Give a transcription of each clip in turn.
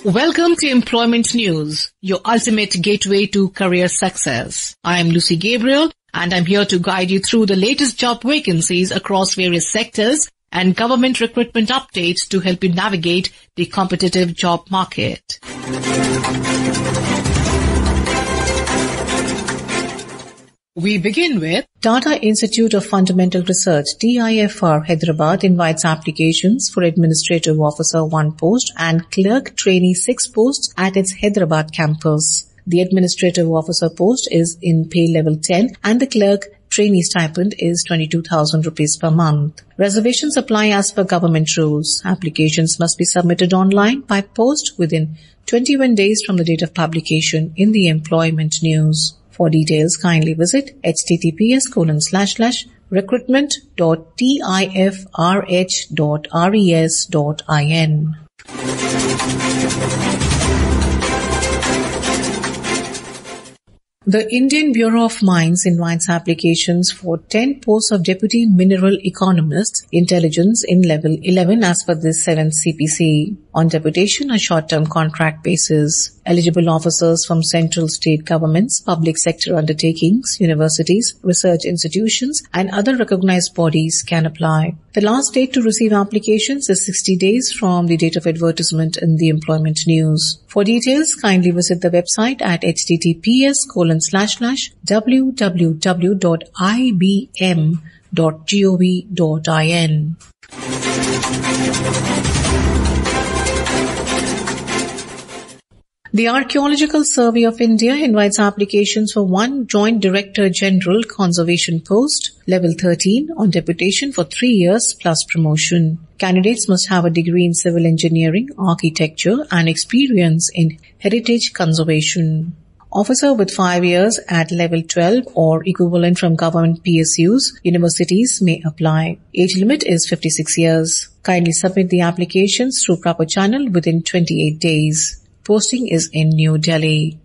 Welcome to Employment News, your ultimate gateway to career success. I am Lucy Gabriel, and I'm here to guide you through the latest job vacancies across various sectors and government recruitment updates to help you navigate the competitive job market. We begin with Tata Institute of Fundamental Research, TIFR, Hyderabad invites applications for Administrative Officer 1 post and Clerk Trainee 6 posts at its Hyderabad campus. The Administrative Officer post is in pay level 10 and the Clerk Trainee stipend is 22,000 rupees per month. Reservations apply as per government rules. Applications must be submitted online by post within 21 days from the date of publication in the Employment News. For details, kindly visit https://recruitment.tifrh.res.in. The Indian Bureau of Mines invites applications for 10 posts of Deputy Mineral Economist, Intelligence in Level 11 as per the 7th CPC. On deputation, a short-term contract basis. Eligible officers from central state governments, public sector undertakings, universities, research institutions, and other recognized bodies can apply. The last date to receive applications is 60 days from the date of advertisement in the Employment News. For details, kindly visit the website at https://www.ibm.gov.in. The Archaeological Survey of India invites applications for 1 Joint Director General Conservation post, level 13, on deputation for 3 years plus promotion. Candidates must have a degree in civil engineering, architecture, and experience in heritage conservation. Officer with 5 years at level 12 or equivalent from government PSUs, universities may apply. Age limit is 56 years. Kindly submit the applications through proper channel within 28 days. Posting is in New Delhi.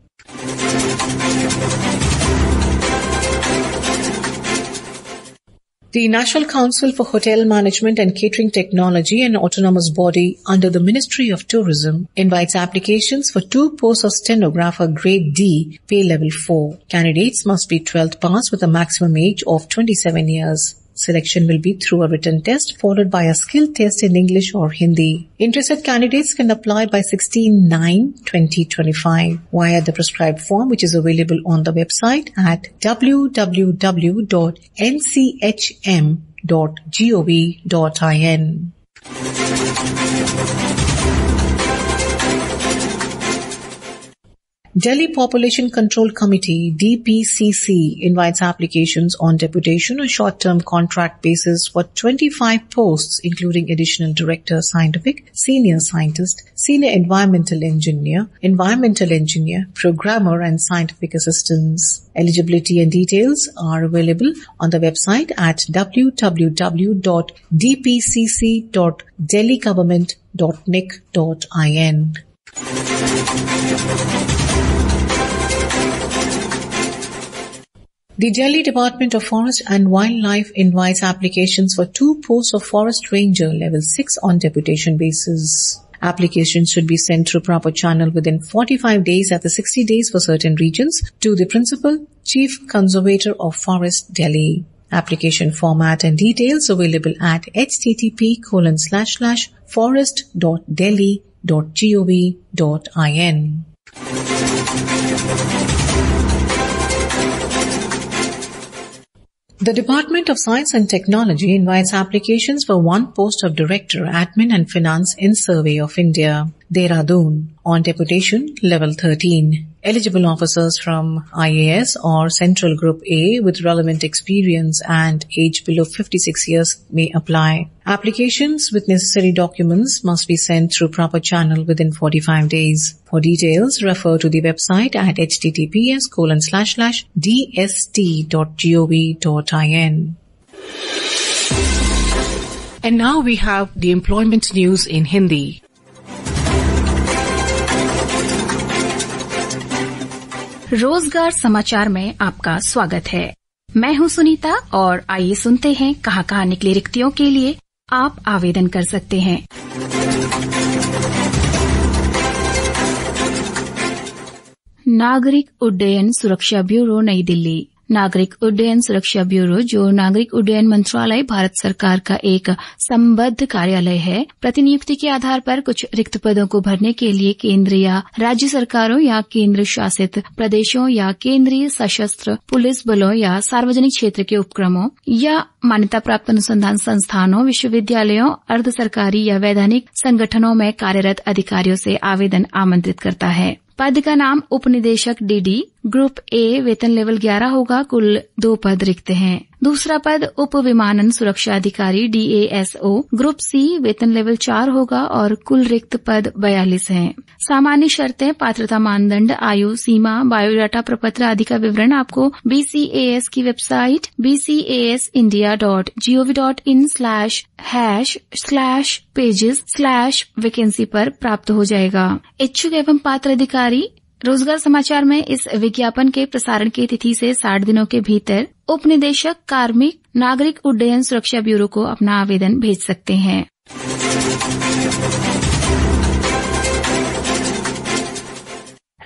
The National Council for Hotel Management and Catering Technology, an autonomous body under the Ministry of Tourism, invites applications for 2 posts of stenographer grade D, pay level 4. Candidates must be 12th pass with a maximum age of 27 years. Selection will be through a written test followed by a skill test in English or Hindi. Interested candidates can apply by 16/9/2025 via the prescribed form, which is available on the website at www.nchm.gov.in. Delhi Population Control Committee, DPCC, invites applications on deputation or short-term contract basis for 25 posts, including Additional Director Scientific, Senior Scientist, Senior Environmental Engineer, Programmer, and Scientific Assistants. Eligibility and details are available on the website at www.dpcc.delhigovernment.nic.in. The Delhi Department of Forest and Wildlife invites applications for 2 posts of Forest Ranger level 6 on deputation basis. Applications should be sent through proper channel within 45 days after 60 days for certain regions to the Principal Chief Conservator of Forest, Delhi. Application format and details available at http://forest.delhi.gov.in. The Department of Science and Technology invites applications for 1 post of Director, Admin and Finance in Survey of India, Dehradun, on deputation level 13. Eligible officers from IAS or Central Group A with relevant experience and age below 56 years may apply. Applications with necessary documents must be sent through proper channel within 45 days. For details, refer to the website at https://dst.gov.in. And now we have the employment news in Hindi. रोजगार समाचार में आपका स्वागत है। मैं हूं सुनीता और आइए सुनते हैं कहां निकली रिक्तियों के लिए आप आवेदन कर सकते हैं। नागरिक उड्डयन सुरक्षा ब्यूरो नई दिल्ली। नागरिक उड्डयन सुरक्षा ब्यूरो, जो नागरिक उड्डयन मंत्रालय भारत सरकार का एक संबद्ध कार्यालय है, प्रतिनियुक्ति के आधार पर कुछ रिक्त पदों को भरने के लिए केंद्र या राज्य सरकारों या केंद्र शासित प्रदेशों या केंद्रीय सशस्त्र पुलिस बलों या सार्वजनिक क्षेत्र के उपक्रमों या मान्यता प्राप्त अनुसंधान संस्थानों, विश्वविद्यालयों, अर्ध सरकारी या वैधानिक संगठनों में कार्यरत अधिकारियों से आवेदन आमंत्रित करता है। पद का नाम उपनिदेशक डीडी, ग्रुप ए, वेतन लेवल 11 होगा। कुल 2 पद रिक्त हैं। दूसरा पद उप विमानन सुरक्षा अधिकारी DASO, ग्रुप सी, वेतन लेवल 4 होगा और कुल रिक्त पद 42 हैं। सामान्य शर्तें, पात्रता मानदंड, आयु सीमा, बायोडाटा प्रपत्र आदि का विवरण आपको BCAS की वेबसाइट bcasindia.gov.in/hash/pages/vacancy पर प्राप्त हो जाएगा। इच्छुक एवं पात्र अधिकारी रोजगार समाचार में इस विज्ञापन के प्रसारण की तिथि से 60 दिनों के भीतर उपनिदेशक कार्मिक नागरिक उड्डयन सुरक्षा ब्यूरो को अपना आवेदन भेज सकते हैं।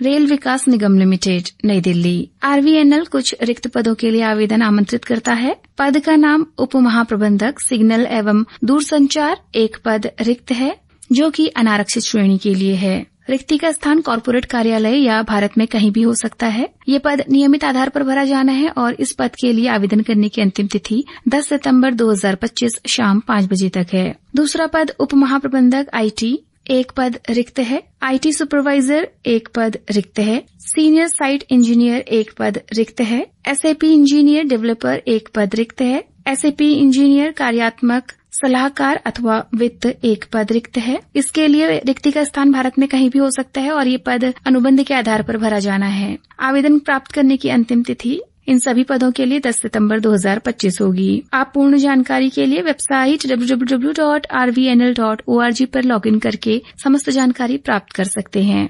रेल विकास निगम लिमिटेड नई दिल्ली। RVNL कुछ रिक्त पदों के लिए आवेदन आमंत्रित करता है। पद का नाम उप महाप्रबंधक सिग्नल एवं दूरसंचार, 1 पद रिक्त है जो कि अनारक्षित श्रेणी के लिए है। रिक्ति का स्थान कॉर्पोरेट कार्यालय या भारत में कहीं भी हो सकता है। ये पद नियमित आधार पर भरा जाना है और इस पद के लिए आवेदन करने की अंतिम तिथि 10 सितंबर 2025 शाम 5 बजे तक है। दूसरा पद उप महाप्रबंधक IT, 1 पद रिक्त है। IT सुपरवाइजर, 1 पद रिक्त है। सीनियर साइट इंजीनियर, 1 पद रिक्त है। SAP इंजीनियर डेवलपर, 1 पद रिक्त है। SAP इंजीनियर कार्यात्मक सलाहकार अथवा वित्त, 1 पद रिक्त है। इसके लिए रिक्ति का स्थान भारत में कहीं भी हो सकता है और ये पद अनुबंध के आधार पर भरा जाना है। आवेदन प्राप्त करने की अंतिम तिथि इन सभी पदों के लिए 10 सितंबर 2025 होगी। आप पूर्ण जानकारी के लिए वेबसाइट www.rvnl.org पर लॉगिन करके समस्त जानकारी प्राप्त कर सकते हैं।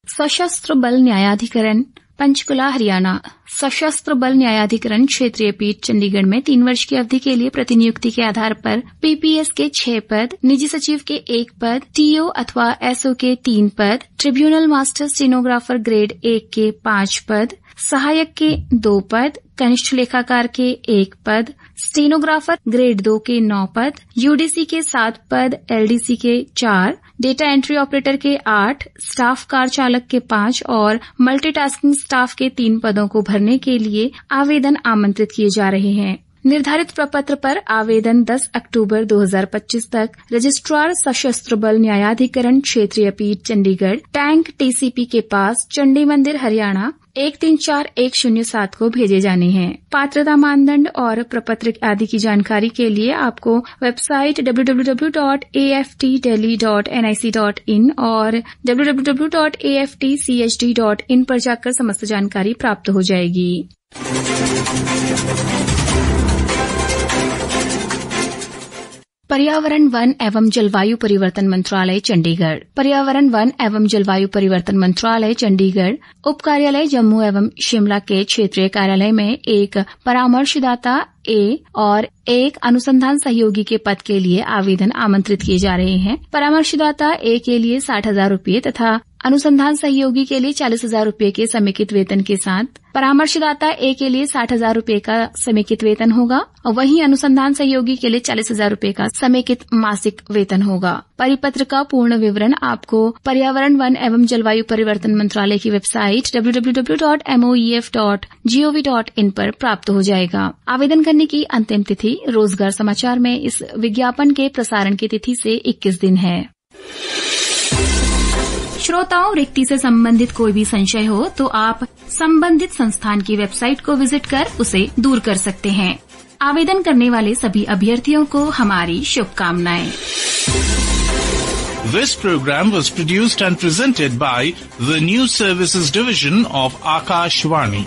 सशस्त्र बल न्यायाधिकरण पंचकुला हरियाणा। सशस्त्र बल न्यायाधिकरण क्षेत्रीय पीठ चंडीगढ़ में 3 वर्ष की अवधि के लिए प्रतिनियुक्ति के आधार पर PPS के 6 पद, निजी सचिव के 1 पद, TO अथवा SO के 3 पद, ट्रिब्यूनल मास्टर स्टेनोग्राफर ग्रेड 1 के 5 पद, सहायक के 2 पद, कनिष्ठ लेखाकार के 1 पद, स्टेनोग्राफर ग्रेड 2 के 9 पद, UDC के 7 पद, LDC के 4, डेटा एंट्री ऑपरेटर के 8, स्टाफ कार चालक के 5 और मल्टीटास्किंग स्टाफ के 3 पदों को भरने के लिए आवेदन आमंत्रित किए जा रहे हैं। निर्धारित प्रपत्र पर आवेदन 10 अक्टूबर 2025 तक रजिस्ट्रार सशस्त्र बल न्यायाधिकरण क्षेत्रीय पीठ चंडीगढ़, टैंक TCP के पास, चंडी मंदिर हरियाणा 134107 को भेजे जाने हैं। पात्रता मानदंड और प्रपत्र आदि की जानकारी के लिए आपको वेबसाइट www.aftdelhi.nic.in और www.aftchd.in पर जाकर समस्त जानकारी प्राप्त हो जाएगी। पर्यावरण, वन एवं जलवायु परिवर्तन मंत्रालय चंडीगढ़। पर्यावरण, वन एवं जलवायु परिवर्तन मंत्रालय चंडीगढ़ उप कार्यालय जम्मू एवं शिमला के क्षेत्रीय कार्यालय में एक परामर्शदाता A और एक अनुसंधान सहयोगी के पद के लिए आवेदन आमंत्रित किए जा रहे हैं। परामर्शदाता A के लिए 60,000 रूपये तथा अनुसंधान सहयोगी के लिए 40,000 रूपये के समेकित वेतन के साथ परामर्शदाता A के लिए 60,000 रूपये का समेकित वेतन होगा और वहीं अनुसंधान सहयोगी के लिए 40,000 रूपये का समेकित मासिक वेतन होगा। परिपत्र का पूर्ण विवरण आपको पर्यावरण, वन एवं जलवायु परिवर्तन मंत्रालय की वेबसाइट www.moef.gov.in पर प्राप्त हो जाएगा। आवेदन करने की अंतिम तिथि रोजगार समाचार में इस विज्ञापन के प्रसारण की तिथि से 21 दिन है। श्रोताओं, रिक्ति से संबंधित कोई भी संशय हो तो आप संबंधित संस्थान की वेबसाइट को विजिट कर उसे दूर कर सकते हैं। आवेदन करने वाले सभी अभ्यर्थियों को हमारी शुभकामनाएं। This program was produced and presented by the News Services Division of Akashvani.